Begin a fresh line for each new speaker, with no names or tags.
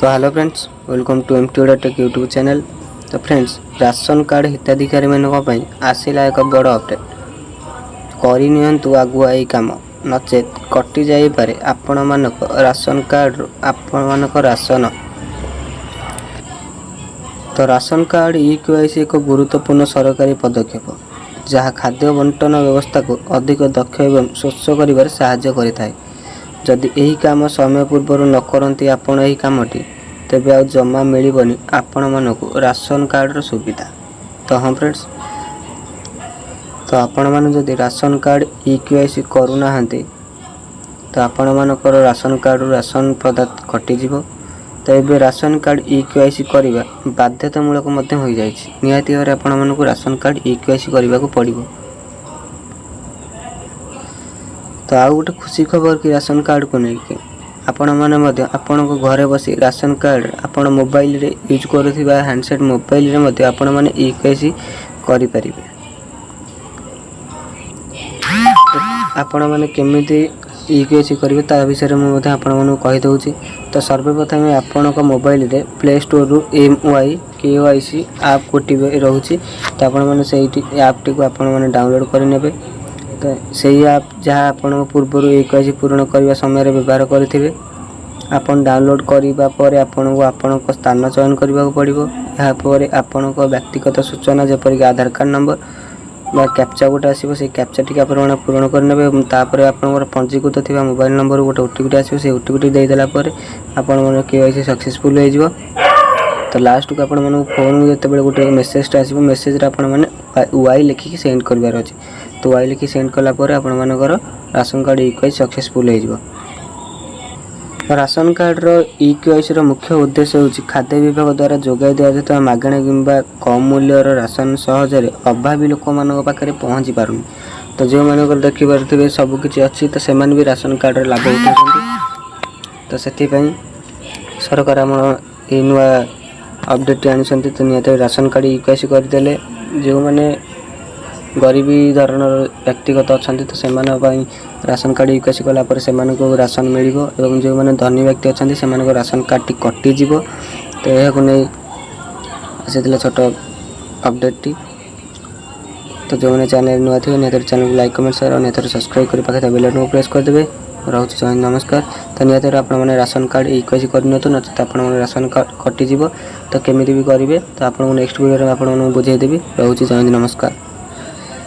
तो hello friends, welcome to MT YouTube channel. तो friends, ration card हिताधिकारी मानक आसला एक बड़ अपडेट। करनियंतु आगुआ यही काम, नचेत कटि जाइपारे आपण मानक राशन कार्ड आपण मानक राशन। तो राशन कार्ड ई-केवाईसी एक गुरुत्वपूर्ण सरकारी पदक्षेप जहाँ खाद्य बंटन व्यवस्था को अधिक दक्ष एवं स्वच्छ कर साहाय्य करिथाए। जदि यही काम समय पूर्व न करती आपण यही कामटी तेबे आ जमा मिलबनी आपण मानक राशन कार्ड सुविधा। तो हाँ फ्रेंड्स, तो आपण मान जदि राशन कार्ड ई-केवाईसी करूना तो आपण मानकर राशन कार्ड राशन पदार्थ कटिजिवो। तो ये राशन कार्ड ई-केवाईसी करवा बाध्यतामूलक हो जाइछि। निहाती भाव आपण मानक राशन कार्ड ई-केवाईसी करने को पड़ो। तो आउ गोटे खुशी खबर कि राशन कार्ड को लेकिन आपण मैंने आपण को घरे बसी राशन कार्ड आपण मोबाइल रे यूज करुवा हैंडसेट मोबाइल रे मध्य आपण मैंने ई-केवाईसी करि परिबे। आपण मैंने केमिति ई-केवाईसी करिवे ता विषय में मध्य आपण मानू कहि दउछि। तो सर्वप्रथम आपण को मोबाइल रे प्ले स्टोर रु MyKYC ऐप गोटे रोचे। तो आपण मैंने से ऐप टी को आपण मैंने डाउनलोड कर नेबे। तो सही ऐप जहाँ आपण पूर्व ई-केवाईसी पूर्ण करने समय व्यवहार करेंगे आपन डाउनलोड करने पर आपण को आपण स्थान चयन करने को पड़ो। यापर आपण व्यक्तिगत सूचना जपरिक आधार कार्ड नंबर बा कैप्चा गोटे आसो से कैप्चा टी पूरण करने तापर आप पंजीकृत थी मोबाइल नंबर गोटे ओटीपी आसो से ओटीपी देदेला आपण केवाईसी सक्सेसफुल हो। तो लास्ट को आपण फोन जो गोटे मेसेज आसो मेसेज आप वाई लिखिकी सेंड करार अच्छे। तो वाई लिखी सेंड कलापर आपण मानकर राशन कार्ड ई-केवाईसी सक्सेसफुल हो। राशन कार्ड ई-केवाईसी मुख्य उद्देश्य होछि खाद्य विभाग द्वारा जोगाई दिया मागणा किंबा कम मूल्यर राशन सहजरे अभावी लोक मान पाखे पहुँची पारुनी। तो जो मानक देखिपे सबकि अच्छी तो से भी राशन कार्ड लाभ उठाते। तो से सरकार आम ये नुआ अपडेट आनी। तो निहत राशन कार्ड ई-केवाईसी करदे जो मैंने गरीबी धरण व्यक्तिगत अच्छा तो से राशन कार्ड ई-केवाईसी कलापर से राशन मिल और जो मैंने धनी व्यक्ति अच्छा से राशन कार्ड टी कटिजिव। तो यह नहीं आसी छोट अपडेट टी। तो जो मैंने चैनल नुआ थे निहत चैनल को लाइक कमेंट शेयर और निहत सब्सक्राइब कर पाखे बेल आइकन को प्रेस करदे। रोचे जय हिंद नमस्कार। तो निहत आपने राशन कार्ड ई-केवाईसी करनी नचेत आप राशन कार्ड कटिजिव। तो केमी भी करेंगे तो आपको नेक्स्ट वीडियो में आपको बुझेदेवी। रोचे जय हिंद नमस्कार।